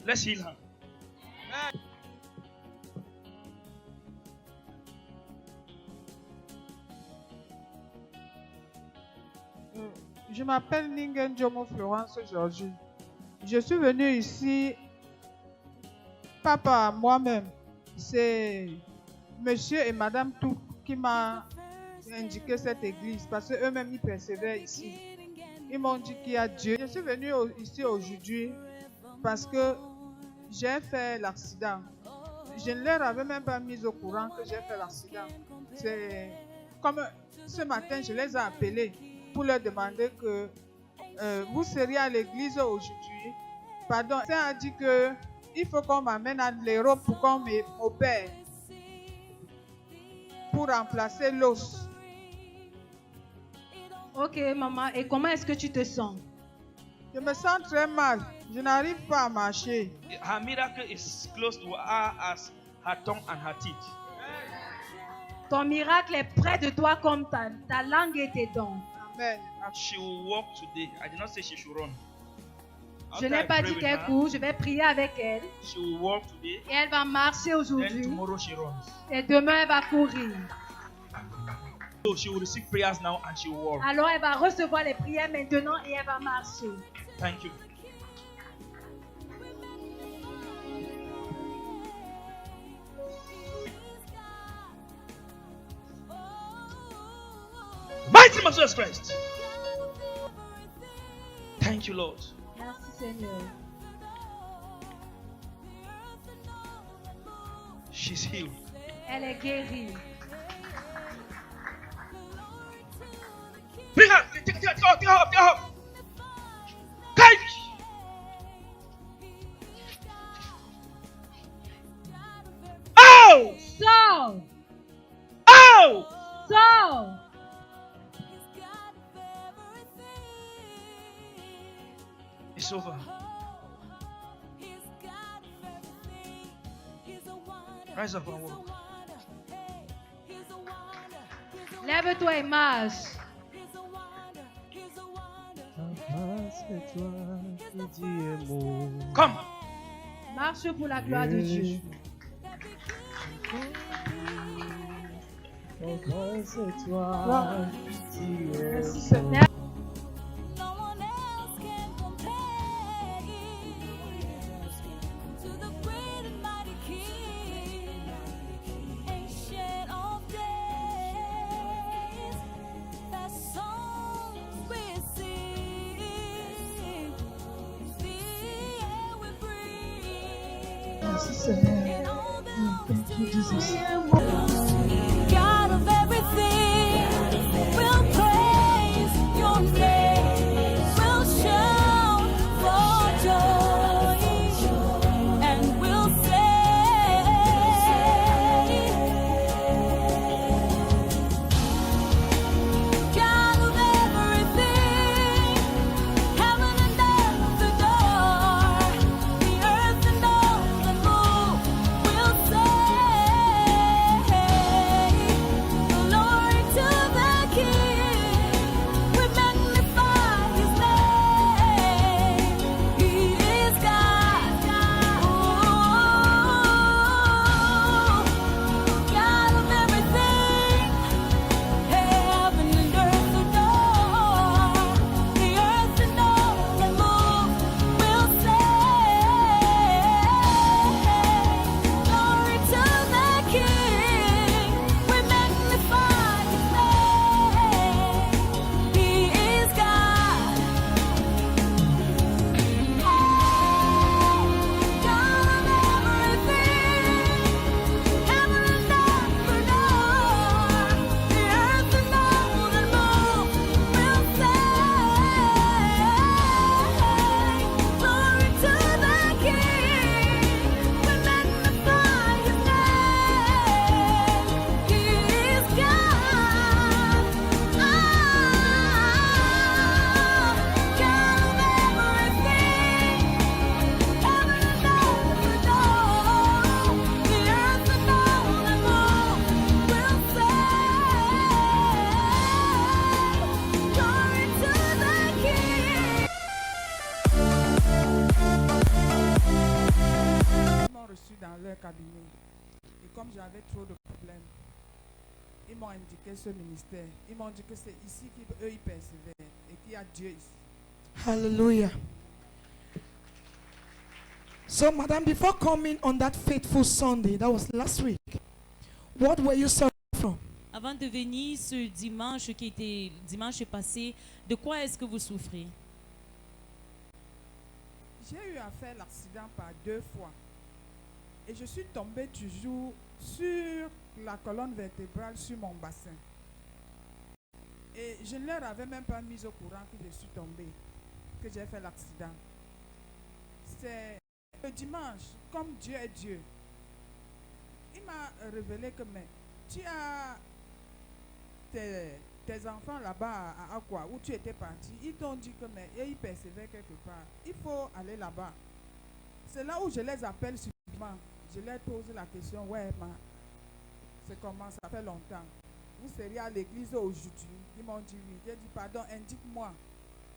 Let's heal her. Je m'appelle Ningen Jomo Florence aujourd'hui. Je suis venue ici, pas par moi-même. C'est monsieur et madame Tout qui m'ont indiqué cette église parce qu'eux-mêmes ils persévèrent ici. Ils m'ont dit qu'il y a Dieu. Je suis venue ici aujourd'hui parce que j'ai fait l'accident. Je ne leur avais même pas mis au courant que j'ai fait l'accident. C'est comme ce matin, je les ai appelés pour leur demander que vous seriez à l'église aujourd'hui. Pardon, ça a dit que il faut qu'on m'amène à l'Europe pour qu'on m'opère pour remplacer l'os. Ok, maman. Et comment est-ce que tu te sens? Je me sens très mal. Je n'arrive pas à marcher. Her miracle is close to her as her tongue and her teeth. Ton miracle est près de toi comme ta langue et tes dents. Amen. She will walk today. I did not say she should run. Je After n'ai I pas pray dit with qu'elle her, court, je vais prier avec elle. she will walk today. Et elle va marcher Then aujourd'hui. tomorrow she runs. Et demain, elle va courir. So she will receive prayers now and she will walk. Alors, elle va recevoir les prières maintenant et elle va marcher. Thank you. Mighty name of Jesus Christ. Thank you, Lord. Merci, Seigneur. She's healed. Elle est guérie. Bring her. Take her up. Take her up. Guide. Oh! Sors! Oh! Sors! It's over. Rise up and walk. Lève-toi et marche. Come. Marche pour la gloire de Dieu. Merci Seigneur. Merci Seigneur. Thank you, Jesus. God of everything, we'll praise your name, we'll shout for joy, and we'll say, God of everything, heaven and earth adore, the earth and all that move, we'll say. comme j'avais trop de problèmes, ils m'ont indiqué ce ministère. Ils m'ont dit que c'est ici qu'eux ils persévèrent et qu'il y a Dieu ici. Hallelujah. So, Madam, before coming on that faithful Sunday, that was last week, what were you suffering from? Avant de venir ce dimanche qui était dimanche passé, de quoi est-ce que vous souffrez? J'ai eu à faire l'accident par 2 fois. Et je suis tombée toujours sur la colonne vertébrale, sur mon bassin. Et je ne leur avais même pas mis au courant que je suis tombée, que j'ai fait l'accident. C'est le dimanche, comme Dieu est Dieu. Il m'a révélé que mais, tu as tes enfants là-bas à Aqua, où tu étais parti. Ils t'ont dit que mais, et ils persévèrent quelque part. Il faut aller là-bas. C'est là où je les appelle subitement. Je leur pose la question, ouais, c'est comment, ça fait longtemps. Vous seriez à l'église aujourd'hui? Ils m'ont dit oui. J'ai dit, pardon, indique-moi.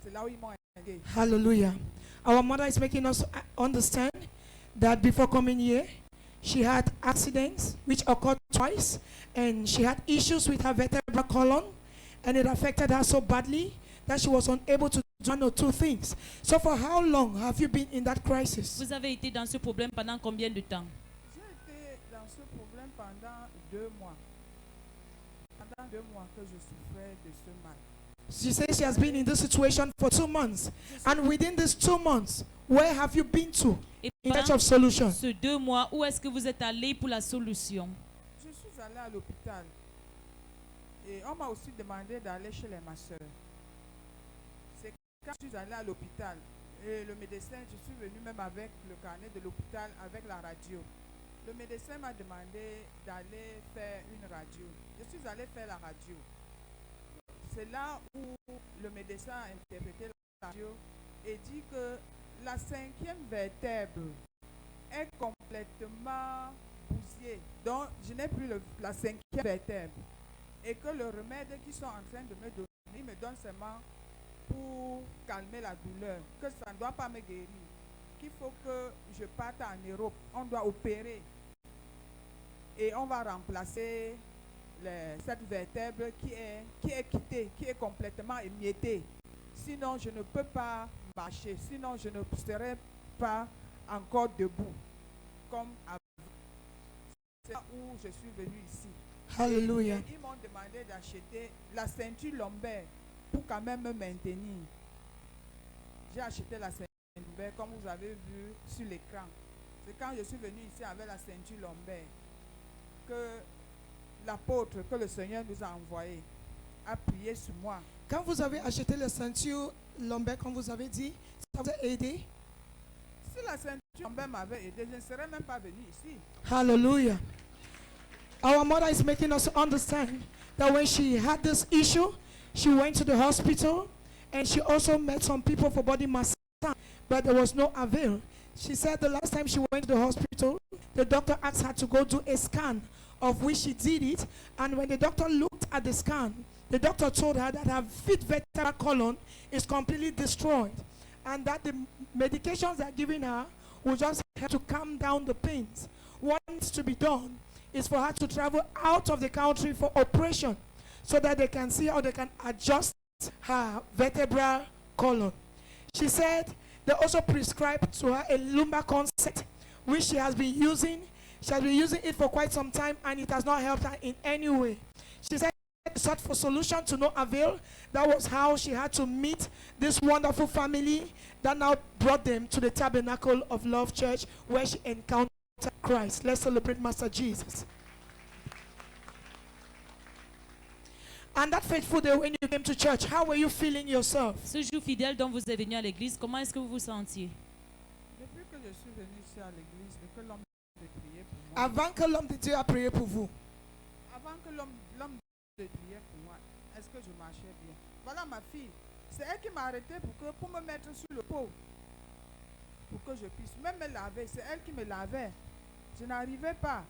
C'est là où ils m'ont indiqué. Hallelujah. Our mother is making us understand that before coming here, she had accidents which occurred twice, and she had issues with her vertebral column, and it affected her so badly that she was unable to do 1 or 2 things. So for how long have you been in that crisis? Vous avez été dans ce problème pendant combien de temps? J'ai été dans ce problème pendant 2 mois. Pendant 2 mois que je souffrais de ce mal. She says she has been in this situation for 2 months. And within these 2 months, where have you been to Et in search pendant of solution? ce 2 mois, où est-ce que vous êtes allé pour la solution? Je suis allée à l'hôpital. Et on m'a aussi demandé d'aller chez les masseurs. C'est quand je suis allée à l'hôpital. Et le médecin, je suis venue même avec le carnet de l'hôpital, avec la radio. Le médecin m'a demandé d'aller faire une radio. Je suis allée faire la radio. C'est là où le médecin a interprété la radio et dit que la 5e vertèbre est complètement bousillée. Donc, je n'ai plus la 5e vertèbre. Et que le remède qu'ils sont en train de me donner, ils me donnent seulement pour calmer la douleur. Que ça ne doit pas me guérir. Qu'il faut que je parte en Europe. On doit opérer. Et on va remplacer cette vertèbre qui est quittée, qui est complètement émiettée. Sinon, je ne peux pas marcher. Sinon, je ne serai pas encore debout. Comme avant. C'est là où je suis venue ici. Hallelujah. Et ils m'ont demandé d'acheter la ceinture lombaire pour quand même me maintenir. J'ai acheté la ceinture lombaire comme vous avez vu sur l'écran. C'est quand je suis venue ici avec la ceinture lombaire que l'apôtre que le Seigneur nous a envoyé a prié sur moi. Quand vous avez acheté la ceinture lombaire, comme vous avez dit, ça vous a aidé? Si la ceinture lombaire m'avait aidé, je ne serais même pas venue ici. Hallelujah. Our mother is making us understand that when she had this issue, she went to the hospital and she also met some people for body massage, but there was no avail. She said the last time she went to the hospital, the doctor asked her to go do a scan, of which she did it, and when the doctor looked at the scan, the doctor told her that her fifth vertebral column is completely destroyed, and that the medications they're giving her will just help to calm down the pains. What needs to be done is for her to travel out of the country for operation so that they can see how they can adjust her vertebral column. She said they also prescribed to her a lumbar concept, which she has been using. She has been using it for quite some time, and it has not helped her in any way. She said she sought for solution to no avail. That was how she had to meet this wonderful family that now brought them to the Tabernacle of Love Church, where she encountered Christ. Let's celebrate Master Jesus. And that faithful day when you came to church, how were you feeling yourself? Ce jour fidèle dont vous êtes venu à l'église, comment est-ce que vous vous sentiez? Depuis que je suis venue ici à l'église, et que l'homme de prier pour moi, Avant que l'homme de Dieu a prié pour vous, avant que l'homme de prier pour moi, est-ce que je marchais bien? Voilà ma fille. C'est elle qui m'a arrêté pour me mettre sur le pot. Pour que je puisse même me laver. C'est elle qui me lavait. Je n'arrivais pas.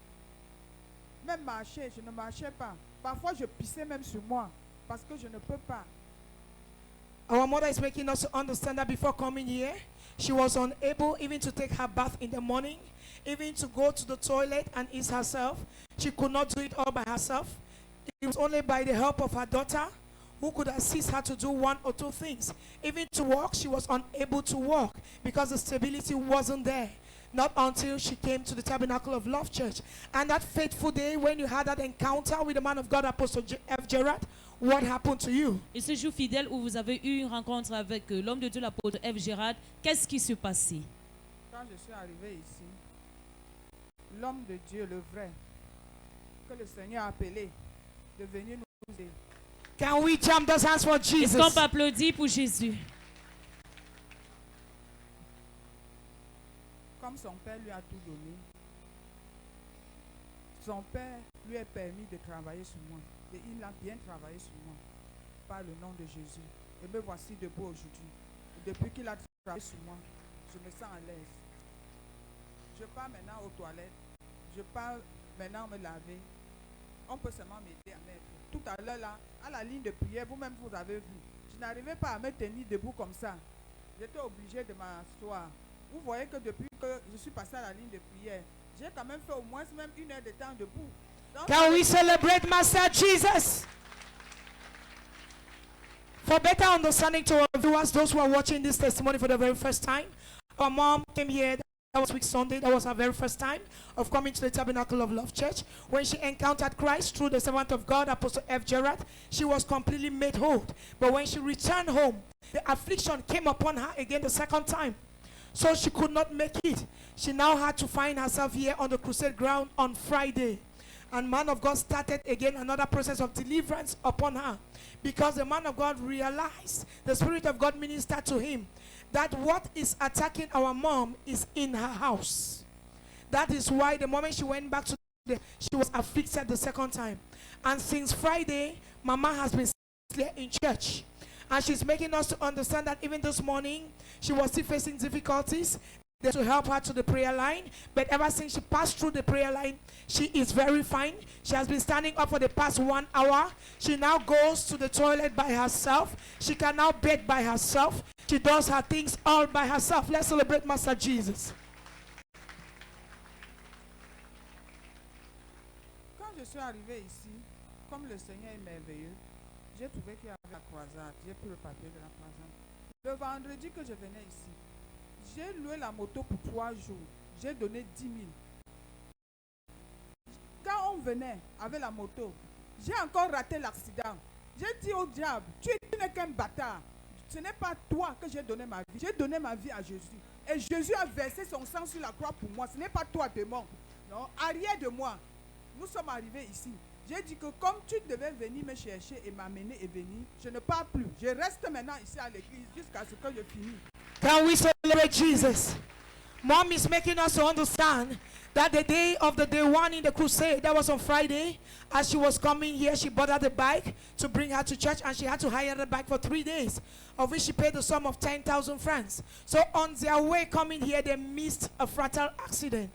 Même marcher, je ne marchais pas. Parfois, je pissais même sur moi. Parce que je ne peux pas. our mother is making us understand that before coming here, she was unable even to take her bath in the morning, even to go to the toilet and ease herself. She could not do it all by herself. It was only by the help of her daughter who could assist her to do one or two things. Even to walk, she was unable to walk because the stability wasn't there. Not until she came to the Tabernacle of Love Church. And that fateful day when you had that encounter with the man of God, Apostle F. Gerard, what happened to you? Et ce jour fidèle où vous avez eu une rencontre avec l'homme de Dieu, l'apôtre F. Gérard, qu'est-ce qui se passait? Quand je suis arrivé ici, l'homme de Dieu, le vrai, que le Seigneur a appelé, de venir nous aider. Can we jump those hands for Est-ce Jesus? qu'on peut applaudir pour Jésus? Comme son père lui a tout donné, son père lui a permis de travailler sur moi. Et il a bien travaillé sur moi, par le nom de Jésus. Et me voici debout aujourd'hui. Et depuis qu'il a travaillé sur moi, je me sens à l'aise. Je pars maintenant aux toilettes. Je pars maintenant me laver. On peut seulement m'aider à mettre. Tout à l'heure là, à la ligne de prière, vous-même vous avez vu. Je n'arrivais pas à me tenir debout comme ça. J'étais obligé de m'asseoir. Vous voyez que depuis que je suis passé à la ligne de prière, j'ai quand même fait au moins même 1 heure de temps debout. Donc, Can we celebrate Master Jesus? For better understanding to our viewers, those who are watching this testimony for the very first time, our mom came here. That was week Sunday. That was her very first time of coming to the Tabernacle of Love Church. When she encountered Christ through the servant of God, Apostle F. Gerard, she was completely made whole. But when she returned home, the affliction came upon her again the second time. So she could not make it. She now had to find herself here on the crusade ground on Friday. And man of God started again another process of deliverance upon her. Because the man of God realized, the Spirit of God ministered to him, that what is attacking our mom is in her house. That is why the moment she went back to she was afflicted the second time. And since Friday, Mama has been here in church. And she's making us to understand that even this morning, she was still facing difficulties to help her to the prayer line. But ever since she passed through the prayer line, she is very fine. She has been standing up for the past 1 hour. She now goes to the toilet by herself. She can now bed by herself. She does her things all by herself. Let's celebrate Master Jesus. quand je suis arrivé ici, comme le Seigneur est merveilleux, j'ai trouvé qu'il y avait la croisade. J'ai pris le papier de la croisade. Le vendredi que je venais ici, j'ai loué la moto pour 3 jours. J'ai donné 10 000. Quand on venait avec la moto, j'ai encore raté l'accident. J'ai dit au diable, tu n'es qu'un bâtard. Ce n'est pas toi que j'ai donné ma vie. J'ai donné ma vie à Jésus. Et Jésus a versé son sang sur la croix pour moi. Ce n'est pas toi, démon. Non, arrière de moi. Nous sommes arrivés ici. J'ai dit que comme tu devais venir me chercher et m'amener et venir, je ne pars plus. Je reste maintenant ici à l'église jusqu'à ce que je finisse. Can we celebrate Jesus? Mom is making us to understand that the day of the day one in the crusade, that was on Friday, as she was coming here, she bought her the bike to bring her to church, and she had to hire the bike for 3 days, of which she paid the sum of 10,000 francs. So on their way coming here, they missed a fatal accident.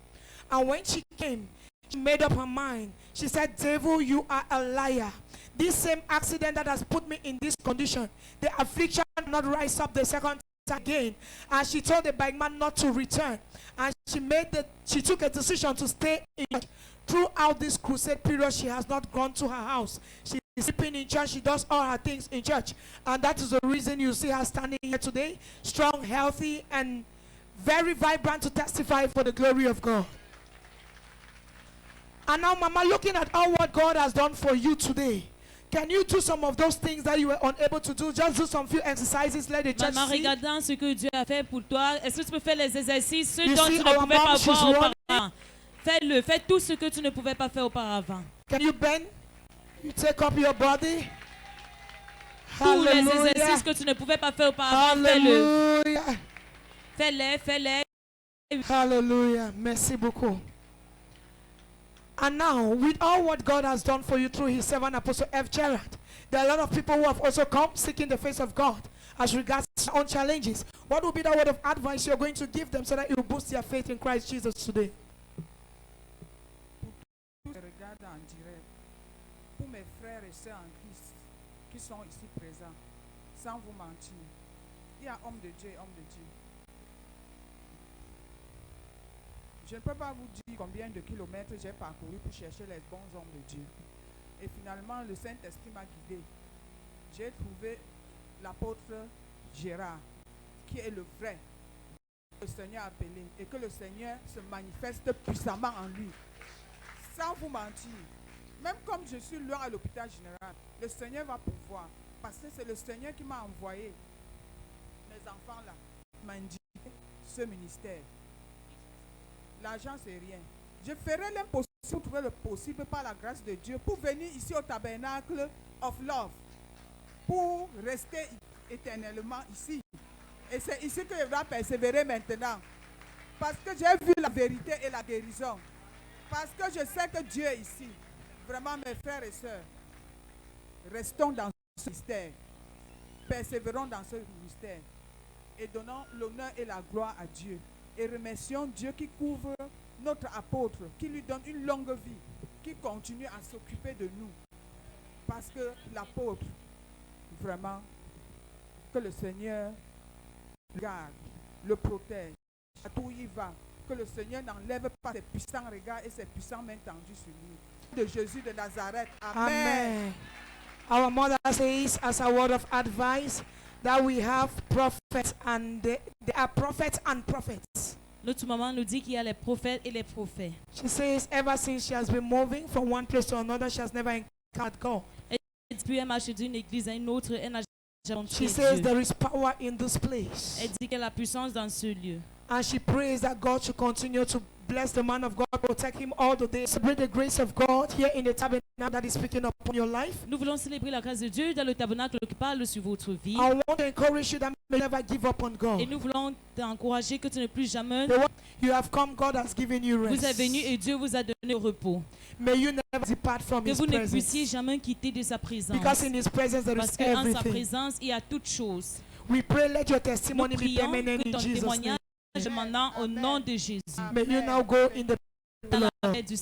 And when she came, she made up her mind. She said, devil, you are a liar. This same accident that has put me in this condition, the affliction will not rise up the second time again. And she told the bike man not to return. And she took a decision to stay in church. Throughout this crusade period, she has not gone to her house. She is sleeping in church. She does all her things in church. And that is the reason you see her standing here today, strong, healthy, and very vibrant to testify for the glory of God. And now, Mama, looking at all what God has done for you today, can you do some of those things that you were unable to do? Just do some few exercises, let the church Maman, see. regardant ce que Dieu a fait pour toi, est-ce que tu peux faire les exercices, ceux You dont see tu ne our pouvais mom, pas she's voir running. auparavant? Fais-le, fais tout ce que tu ne pouvais pas faire auparavant. Can you bend? You take up your body. Tous les Hallelujah. exercices que tu ne pouvais pas faire auparavant, fais-le. Hallelujah. Fais-les, fais-les. Hallelujah. Merci beaucoup. And now, with all what God has done for you through his servant Apostle F. Gerard, there are a lot of people who have also come seeking the face of God as regards their own challenges. What will be the word of advice you're going to give them so that it will boost their faith in Christ Jesus today? Tous les regardent en direct. Pour mes frères et sœurs en Christ qui sont ici présents, sans vous mentir, il y a homme de Dieu et homme de Dieu. Je ne peux pas vous dire combien de kilomètres j'ai parcouru pour chercher les bons hommes de Dieu. Et finalement, le Saint-Esprit m'a guidé. J'ai trouvé l'apôtre Gérard, qui est le vrai. Le Seigneur a appelé et que le Seigneur se manifeste puissamment en lui. Sans vous mentir, même comme je suis loin à l'hôpital général, le Seigneur va pouvoir. Parce que c'est le Seigneur qui m'a envoyé. Mes enfants là m'ont indiqué ce ministère. L'argent c'est rien. Je ferai l'impossible pour trouver le possible par la grâce de Dieu pour venir ici au tabernacle of love. Pour rester éternellement ici. Et c'est ici que je dois persévérer maintenant. Parce que j'ai vu la vérité et la guérison. Parce que je sais que Dieu est ici. Vraiment, mes frères et sœurs, restons dans ce mystère. Persévérons dans ce mystère. Et donnons l'honneur et la gloire à Dieu. Et remercions Dieu qui couvre notre apôtre, qui lui donne une longue vie, qui continue à s'occuper de nous. Parce que l'apôtre, vraiment, que le Seigneur garde, le protège, à tout il va, que le Seigneur n'enlève pas ses puissants regards et ses puissants mains tendues sur lui. De Jésus de Nazareth. Amen. Our mother says, as a word of advice, that we have prophets and they are prophets and prophets. Notre maman nous dit qu'il y a les prophètes et les prophètes. She says, ever since she has been moving from one place to another, she has never encountered God. Depuis elle marche d'une église à une autre, elle n'a jamais rencontré She says Dieu. there is power in this place. Elle dit qu'il y a la puissance dans ce lieu. And she prays that God should continue to bless the man of God, protect him all the days. Celebrate the grace of God here in the tabernacle that is speaking upon your life. Nous voulons célébrer la grâce de Dieu dans le tabernacle qui parle sur votre vie. I want to encourage you that you never give up on God. Et nous voulons t'encourager que tu ne plus jamais. The one you have come, God has given you rest. Vous êtes venu et Dieu vous a donné le repos. May you never depart from Que His vous ne presence. puissiez jamais quitter de sa présence. Because in His presence there Parce is qu'en sa everything. présence, il y a toutes choses. We pray let your Nous testimony be prions permanent que in ton Jesus' name. témoignage maintenant au nom de Jésus. May you now go in the Dans la paix du